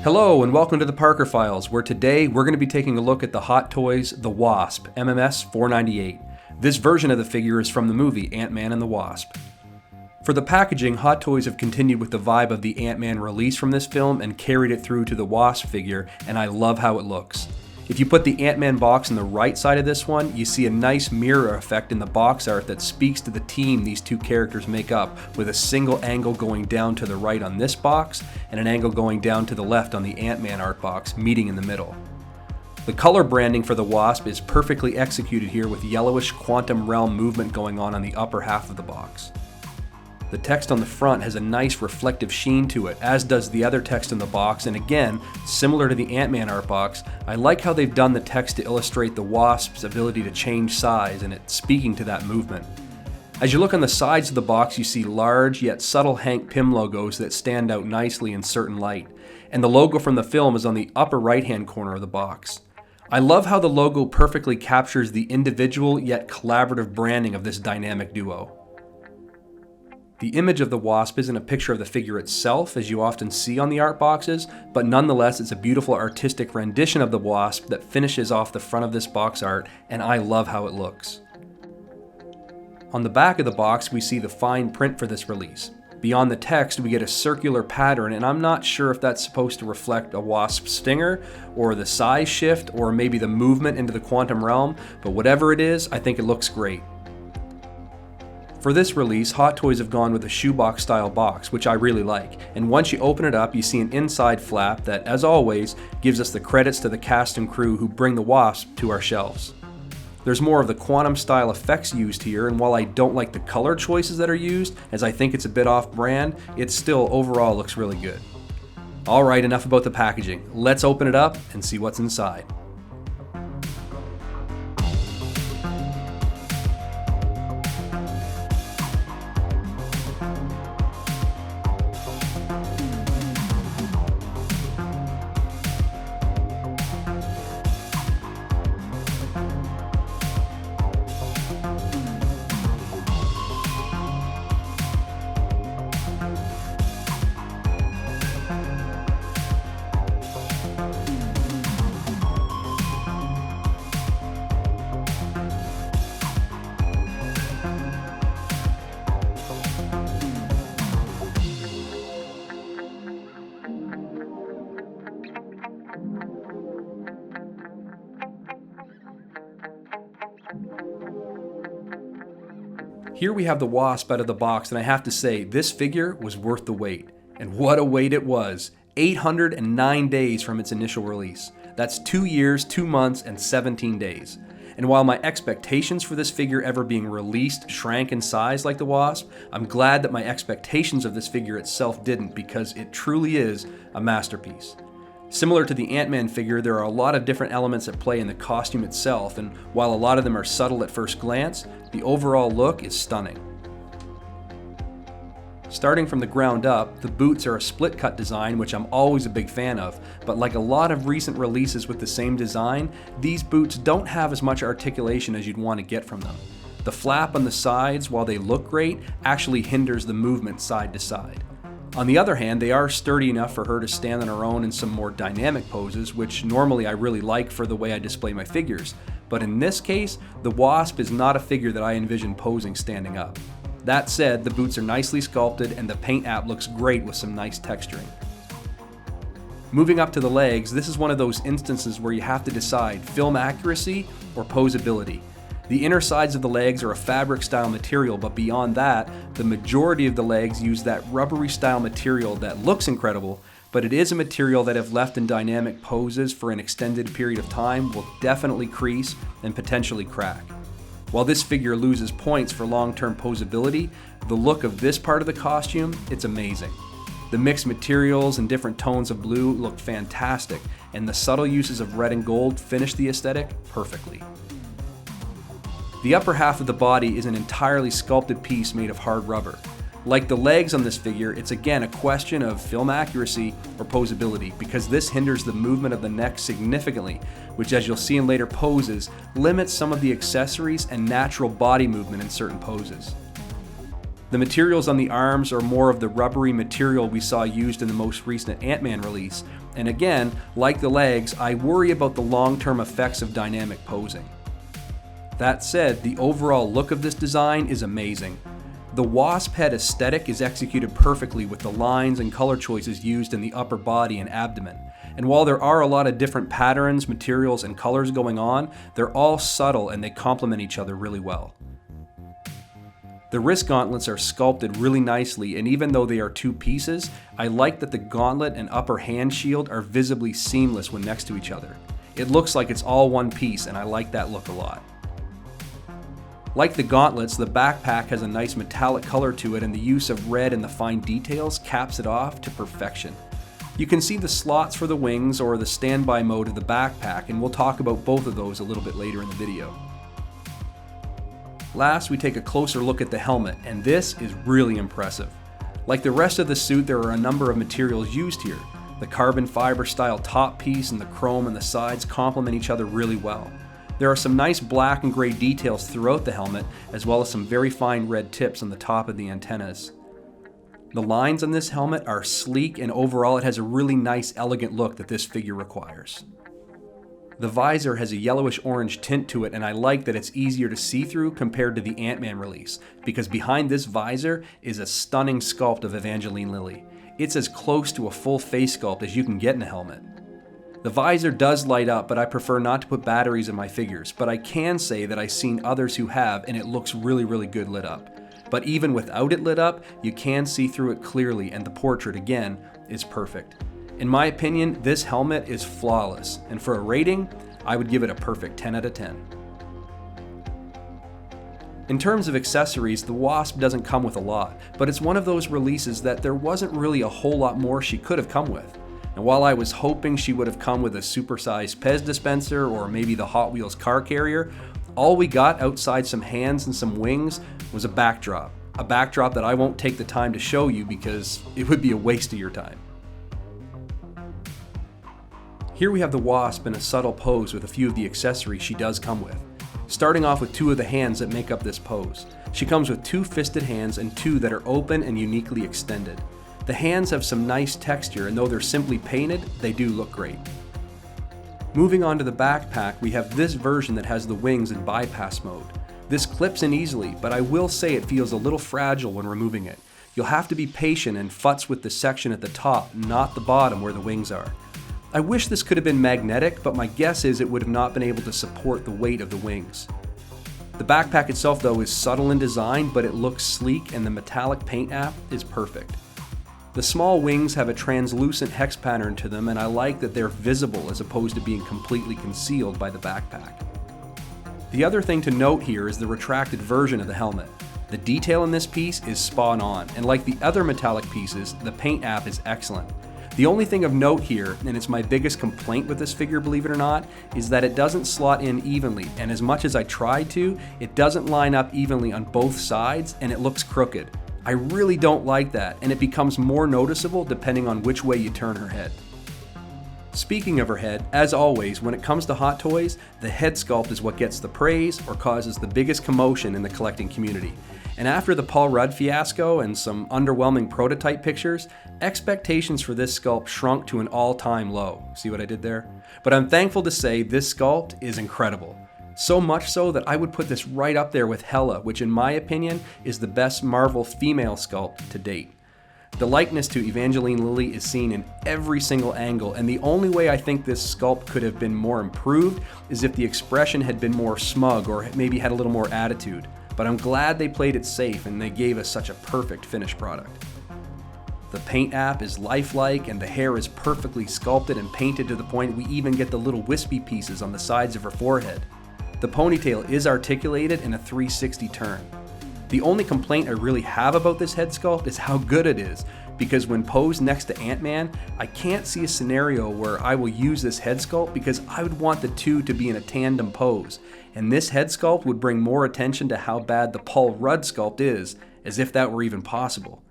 Hello and welcome to the Parker Files, where today we're going to be taking a look at the Hot Toys The Wasp, MMS 498. This version of the figure is from the movie Ant-Man and the Wasp. For the packaging, Hot Toys have continued with the vibe of the Ant-Man release from this film and carried it through to the Wasp figure, and I love how it looks. If you put the Ant-Man box on the right side of this one, you see a nice mirror effect in the box art that speaks to the team these two characters make up, with a single angle going down to the right on this box and an angle going down to the left on the Ant-Man art box, meeting in the middle. The color branding for the Wasp is perfectly executed here with yellowish quantum realm movement going on the upper half of the box. The text on the front has a nice reflective sheen to it, as does the other text in the box, and again, similar to the Ant-Man art box, I like how they've done the text to illustrate the Wasp's ability to change size, and it's speaking to that movement. As you look on the sides of the box, you see large yet subtle Hank Pym logos that stand out nicely in certain light, and the logo from the film is on the upper right-hand corner of the box. I love how the logo perfectly captures the individual yet collaborative branding of this dynamic duo. The image of the Wasp isn't a picture of the figure itself, as you often see on the art boxes, but nonetheless it's a beautiful artistic rendition of the Wasp that finishes off the front of this box art, and I love how it looks. On the back of the box we see the fine print for this release. Beyond the text we get a circular pattern, and I'm not sure if that's supposed to reflect a Wasp stinger, or the size shift, or maybe the movement into the quantum realm, but whatever it is, I think it looks great. For this release, Hot Toys have gone with a shoebox style box, which I really like, and once you open it up you see an inside flap that, as always, gives us the credits to the cast and crew who bring the Wasp to our shelves. There's more of the quantum style effects used here, and while I don't like the color choices that are used, as I think it's a bit off brand, it still overall looks really good. Alright, enough about the packaging. Let's open it up and see what's inside. Here we have the Wasp out of the box, and I have to say, this figure was worth the wait. And what a wait it was! 809 days from its initial release. That's 2 years, 2 months, and 17 days. And while my expectations for this figure ever being released shrank in size like the Wasp, I'm glad that my expectations of this figure itself didn't, because it truly is a masterpiece. Similar to the Ant-Man figure, there are a lot of different elements at play in the costume itself, and while a lot of them are subtle at first glance, the overall look is stunning. Starting from the ground up, the boots are a split cut design, which I'm always a big fan of, but like a lot of recent releases with the same design, these boots don't have as much articulation as you'd want to get from them. The flap on the sides, while they look great, actually hinders the movement side to side. On the other hand, they are sturdy enough for her to stand on her own in some more dynamic poses, which normally I really like for the way I display my figures. But in this case, the Wasp is not a figure that I envision posing standing up. That said, the boots are nicely sculpted and the paint app looks great with some nice texturing. Moving up to the legs, this is one of those instances where you have to decide film accuracy or posability. The inner sides of the legs are a fabric style material, but beyond that, the majority of the legs use that rubbery style material that looks incredible, but it is a material that if left in dynamic poses for an extended period of time will definitely crease and potentially crack. While this figure loses points for long-term posability, the look of this part of the costume, it's amazing. The mixed materials and different tones of blue look fantastic, and the subtle uses of red and gold finish the aesthetic perfectly. The upper half of the body is an entirely sculpted piece made of hard rubber. Like the legs on this figure, it's again a question of film accuracy or posability, because this hinders the movement of the neck significantly, which, as you'll see in later poses, limits some of the accessories and natural body movement in certain poses. The materials on the arms are more of the rubbery material we saw used in the most recent Ant-Man release, And again, like the legs, I worry about the long-term effects of dynamic posing. That said, the overall look of this design is amazing. The Wasp head aesthetic is executed perfectly with the lines and color choices used in the upper body and abdomen. And while there are a lot of different patterns, materials, and colors going on, they're all subtle and they complement each other really well. The wrist gauntlets are sculpted really nicely, and even though they are two pieces, I like that the gauntlet and upper hand shield are visibly seamless when next to each other. It looks like it's all one piece, and I like that look a lot. Like the gauntlets, the backpack has a nice metallic color to it, and the use of red and the fine details caps it off to perfection. You can see the slots for the wings or the standby mode of the backpack, and we'll talk about both of those a little bit later in the video. Last, we take a closer look at the helmet, and this is really impressive. Like the rest of the suit, there are a number of materials used here. The carbon fiber style top piece and the chrome on the sides complement each other really well. There are some nice black and gray details throughout the helmet, as well as some very fine red tips on the top of the antennas. The lines on this helmet are sleek, and overall it has a really nice, elegant look that this figure requires. The visor has a yellowish-orange tint to it, and I like that it's easier to see through compared to the Ant-Man release, because behind this visor is a stunning sculpt of Evangeline Lilly. It's as close to a full face sculpt as you can get in a helmet. The visor does light up, but I prefer not to put batteries in my figures, but I can say that I've seen others who have, and it looks really good lit up. But even without it lit up, you can see through it clearly, and the portrait, again, is perfect. In my opinion, this helmet is flawless, and for a rating, I would give it a perfect 10 out of 10. In terms of accessories, the Wasp doesn't come with a lot, but it's one of those releases that there wasn't really a whole lot more she could have come with. And while I was hoping she would have come with a supersized Pez dispenser or maybe the Hot Wheels car carrier, all we got outside some hands and some wings was a backdrop. A backdrop that I won't take the time to show you because it would be a waste of your time. Here we have the Wasp in a subtle pose with a few of the accessories she does come with. Starting off with two of the hands that make up this pose. She comes with two fisted hands and two that are open and uniquely extended. The hands have some nice texture, and though they're simply painted, they do look great. Moving on to the backpack, we have this version that has the wings in bypass mode. This clips in easily, but I will say it feels a little fragile when removing it. You'll have to be patient and futz with the section at the top, not the bottom where the wings are. I wish this could have been magnetic, but my guess is it would have not been able to support the weight of the wings. The backpack itself, though, is subtle in design, but it looks sleek, and the metallic paint app is perfect. The small wings have a translucent hex pattern to them, and I like that they're visible as opposed to being completely concealed by the backpack. The other thing to note here is the retracted version of the helmet. The detail in this piece is spot on, and like the other metallic pieces, the paint app is excellent. The only thing of note here, and it's my biggest complaint with this figure, believe it or not, is that it doesn't slot in evenly, and as much as I tried to, it doesn't line up evenly on both sides, and it looks crooked. I really don't like that, and it becomes more noticeable depending on which way you turn her head. Speaking of her head, as always, when it comes to Hot Toys, the head sculpt is what gets the praise or causes the biggest commotion in the collecting community. And after the Paul Rudd fiasco and some underwhelming prototype pictures, expectations for this sculpt shrunk to an all-time low. See what I did there? But I'm thankful to say this sculpt is incredible. So much so that I would put this right up there with Hela, which in my opinion is the best Marvel female sculpt to date. The likeness to Evangeline Lilly is seen in every single angle, and the only way I think this sculpt could have been more improved is if the expression had been more smug or maybe had a little more attitude. But I'm glad they played it safe and they gave us such a perfect finished product. The paint app is lifelike, and the hair is perfectly sculpted and painted to the point we even get the little wispy pieces on the sides of her forehead. The ponytail is articulated in a 360 turn. The only complaint I really have about this head sculpt is how good it is, because when posed next to Ant-Man, I can't see a scenario where I will use this head sculpt because I would want the two to be in a tandem pose, and this head sculpt would bring more attention to how bad the Paul Rudd sculpt is, as if that were even possible.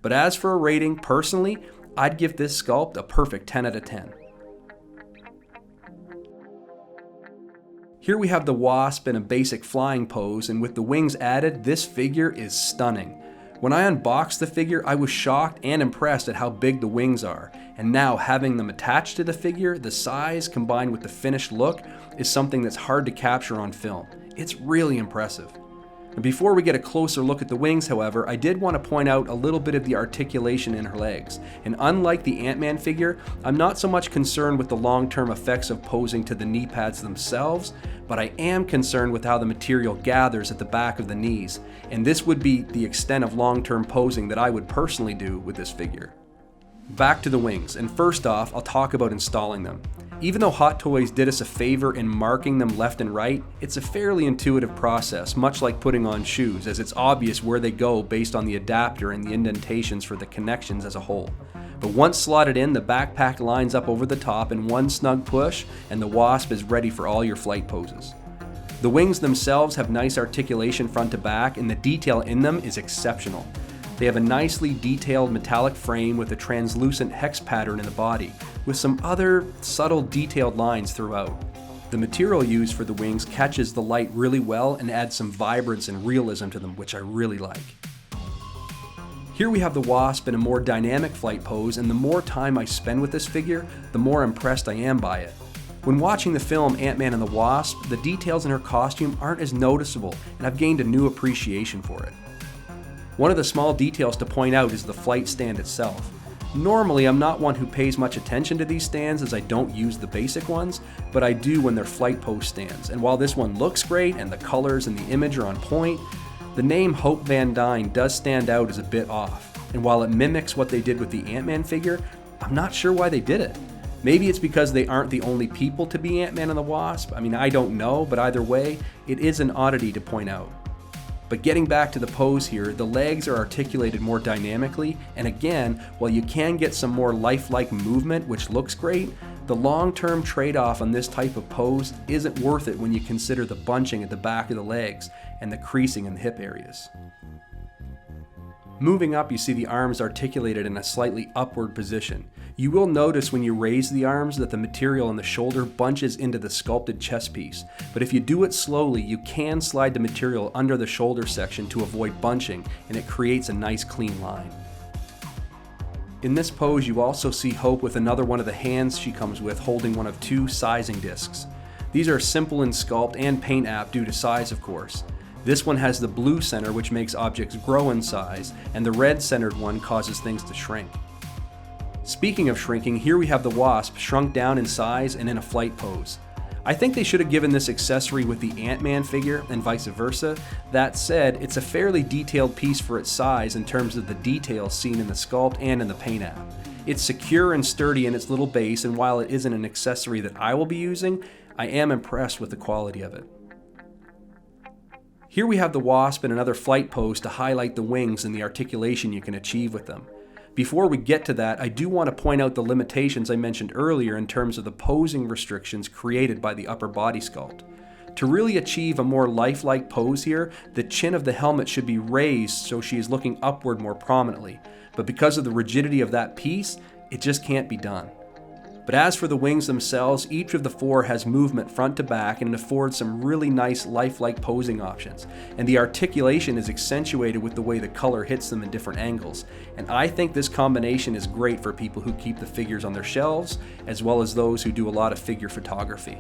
But as for a rating, personally, I'd give this sculpt a perfect 10 out of 10. Here we have the Wasp in a basic flying pose, and with the wings added, this figure is stunning. When I unboxed the figure, I was shocked and impressed at how big the wings are, and now having them attached to the figure, the size combined with the finished look is something that's hard to capture on film. It's really impressive. And before we get a closer look at the wings, however, I did want to point out a little bit of the articulation in her legs. And unlike the Ant-Man figure, I'm not so much concerned with the long-term effects of posing to the knee pads themselves, but I am concerned with how the material gathers at the back of the knees. And this would be the extent of long-term posing that I would personally do with this figure. Back to the wings, and first off, I'll talk about installing them. Even though Hot Toys did us a favor in marking them left and right, it's a fairly intuitive process, much like putting on shoes, as it's obvious where they go based on the adapter and the indentations for the connections as a whole. But once slotted in, the backpack lines up over the top in one snug push, and the Wasp is ready for all your flight poses. The wings themselves have nice articulation front to back, and the detail in them is exceptional. They have a nicely detailed metallic frame with a translucent hex pattern in the body, with some other subtle detailed lines throughout. The material used for the wings catches the light really well and adds some vibrance and realism to them, which I really like. Here we have the Wasp in a more dynamic flight pose, and the more time I spend with this figure, the more impressed I am by it. When watching the film Ant-Man and the Wasp, the details in her costume aren't as noticeable, and I've gained a new appreciation for it. One of the small details to point out is the flight stand itself. Normally, I'm not one who pays much attention to these stands as I don't use the basic ones, but I do when they're flight post stands. And while this one looks great and the colors and the image are on point, the name Hope Van Dyne does stand out as a bit off. And while it mimics what they did with the Ant-Man figure, I'm not sure why they did it. Maybe it's because they aren't the only people to be Ant-Man and the Wasp. I mean, I don't know, but either way, it is an oddity to point out. But getting back to the pose here, the legs are articulated more dynamically, and again, while you can get some more lifelike movement, which looks great, the long-term trade-off on this type of pose isn't worth it when you consider the bunching at the back of the legs and the creasing in the hip areas. Moving up, you see the arms articulated in a slightly upward position. You will notice when you raise the arms that the material on the shoulder bunches into the sculpted chest piece, but if you do it slowly, you can slide the material under the shoulder section to avoid bunching, and it creates a nice clean line. In this pose, you also see Hope with another one of the hands she comes with holding one of two sizing discs. These are simple in Sculpt and Paint app due to size, of course. This one has the blue center, which makes objects grow in size, and the red centered one causes things to shrink. Speaking of shrinking, here we have the Wasp shrunk down in size and in a flight pose. I think they should have given this accessory with the Ant-Man figure and vice versa. That said, it's a fairly detailed piece for its size in terms of the details seen in the Sculpt and in the Paint app. It's secure and sturdy in its little base, and while it isn't an accessory that I will be using, I am impressed with the quality of it. Here we have the Wasp in another flight pose to highlight the wings and the articulation you can achieve with them. Before we get to that, I do want to point out the limitations I mentioned earlier in terms of the posing restrictions created by the upper body sculpt. To really achieve a more lifelike pose here, the chin of the helmet should be raised so she is looking upward more prominently, but because of the rigidity of that piece, it just can't be done. But as for the wings themselves, each of the four has movement front to back and it affords some really nice lifelike posing options. And the articulation is accentuated with the way the color hits them in different angles. And I think this combination is great for people who keep the figures on their shelves, as well as those who do a lot of figure photography.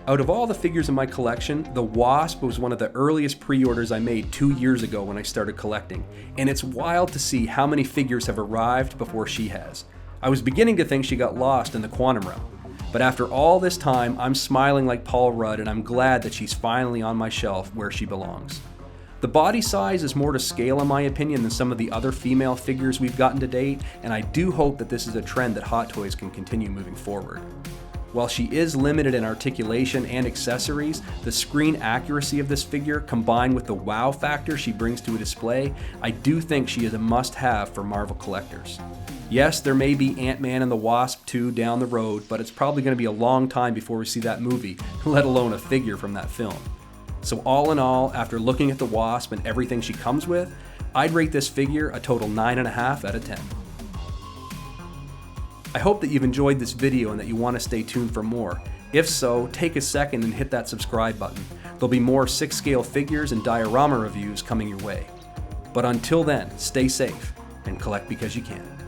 Out of all the figures in my collection, the Wasp was one of the earliest pre-orders I made 2 years ago when I started collecting, and it's wild to see how many figures have arrived before she has. I was beginning to think she got lost in the quantum realm, but after all this time, I'm smiling like Paul Rudd, and I'm glad that she's finally on my shelf where she belongs. The body size is more to scale in my opinion than some of the other female figures we've gotten to date, and I do hope that this is a trend that Hot Toys can continue moving forward. While she is limited in articulation and accessories, the screen accuracy of this figure, combined with the wow factor she brings to a display, I do think she is a must-have for Marvel collectors. Yes, there may be Ant-Man and the Wasp 2 down the road, but it's probably going to be a long time before we see that movie, let alone a figure from that film. So all in all, after looking at the Wasp and everything she comes with, I'd rate this figure a total 9.5 out of 10. I hope that you've enjoyed this video and that you want to stay tuned for more. If so, take a second and hit that subscribe button. There'll be more 6-scale figures and diorama reviews coming your way. But until then, stay safe and collect because you can.